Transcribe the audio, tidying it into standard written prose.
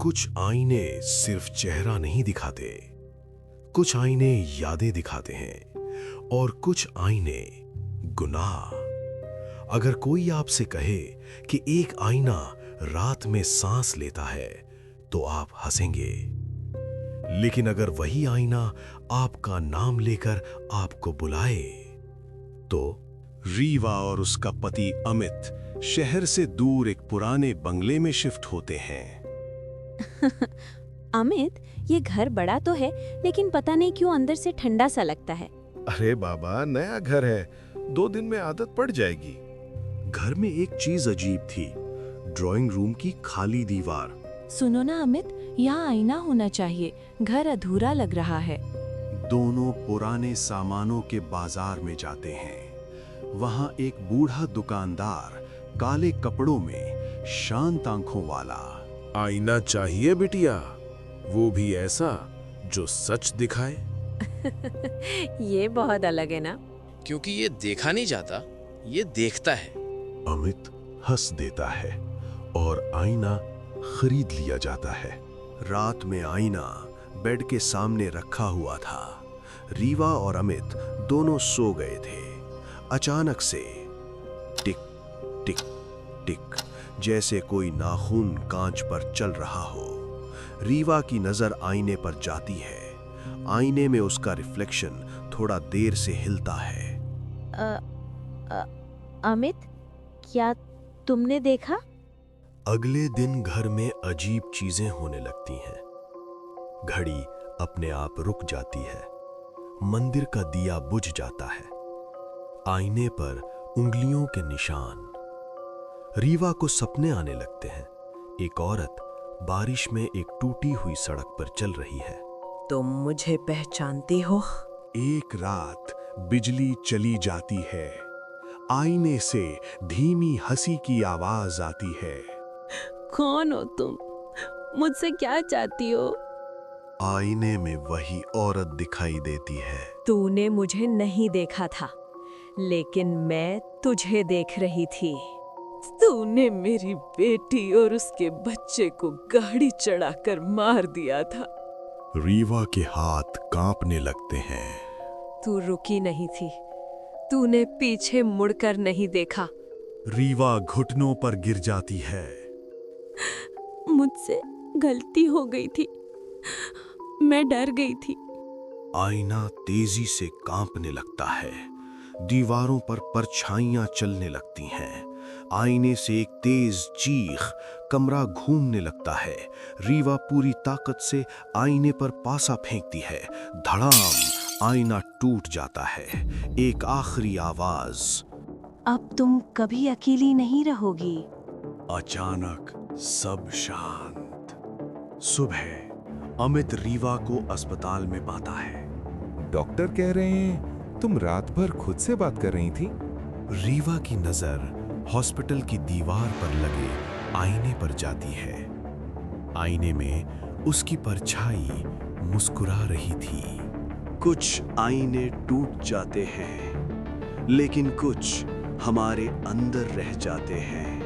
कुछ आईने सिर्फ चेहरा नहीं दिखाते, कुछ आईने यादें दिखाते हैं और कुछ आईने गुनाह। अगर कोई आपसे कहे कि एक आईना रात में सांस लेता है तो आप हंसेंगे, लेकिन अगर वही आईना आपका नाम लेकर आपको बुलाए तो। रीवा और उसका पति अमित शहर से दूर एक पुराने बंगले में शिफ्ट होते हैं। अमित, ये घर बड़ा तो है, लेकिन पता नहीं क्यों अंदर से ठंडा सा लगता है। अरे बाबा, नया घर है, 2 दिन में आदत पड़ जाएगी। घर में एक चीज अजीब थी, ड्राइंग रूम की खाली दीवार। सुनो ना अमित, यहाँ आईना होना चाहिए, घर अधूरा लग रहा है। दोनों पुराने सामानों के बाजार में जाते हैं। वहां एक बूढ़ा दुकानदार काले कपड़ों में शांत आंखों वाला। आईना चाहिए बिटिया, वो भी ऐसा जो सच दिखाए। ये बहुत अलग है ना। क्योंकि ये देखा नहीं जाता, ये देखता है। अमित हंस देता है और आईना खरीद लिया जाता है। रात में आईना बेड के सामने रखा हुआ था। रीवा और अमित दोनों सो गए थे। अचानक से टिक टिक टिक, जैसे कोई नाखून कांच पर चल रहा हो। रीवा की नजर आईने पर जाती है। आईने में उसका रिफ्लेक्शन थोड़ा देर से हिलता है। अमित, क्या तुमने देखा? अगले दिन घर में अजीब चीजें होने लगती हैं। घड़ी अपने आप रुक जाती है। मंदिर का दिया बुझ जाता है। आईने पर उंगलियों के निशान। रीवा को सपने आने लगते हैं। एक औरत बारिश में एक टूटी हुई सड़क पर चल रही है। तुम मुझे पहचानती हो? एक रात बिजली चली जाती है। आईने से धीमी हंसी की आवाज आती है। कौन हो तुम? मुझसे क्या चाहती हो? आईने में वही औरत दिखाई देती है। तूने मुझे नहीं देखा था, लेकिन मैं तुझे देख रही थी। तूने मेरी बेटी और उसके बच्चे को गाड़ी चढ़ाकर मार दिया था। रीवा के हाथ कांपने लगते हैं। तू रुकी नहीं थी, तूने पीछे मुड़कर नहीं देखा। रीवा घुटनों पर गिर जाती है। मुझसे गलती हो गई थी, मैं डर गई थी। आईना तेजी से कांपने लगता है। दीवारों पर परछाइयां चलने लगती हैं। आईने से एक तेज चीख, कमरा घूमने लगता है। रीवा पूरी ताकत से आईने पर पासा फेंकती है। धड़ाम, आईना टूट जाता है। एक आखिरी आवाज, अब तुम कभी अकेली नहीं रहोगी। अचानक सब शांत। सुबह अमित रीवा को अस्पताल में पाता है। डॉक्टर कह रहे हैं तुम रात भर खुद से बात कर रही थी। रीवा की नजर हॉस्पिटल की दीवार पर लगे आईने पर जाती है। आईने में उसकी परछाई मुस्कुरा रही थी। कुछ आईने टूट जाते हैं, लेकिन कुछ हमारे अंदर रह जाते हैं।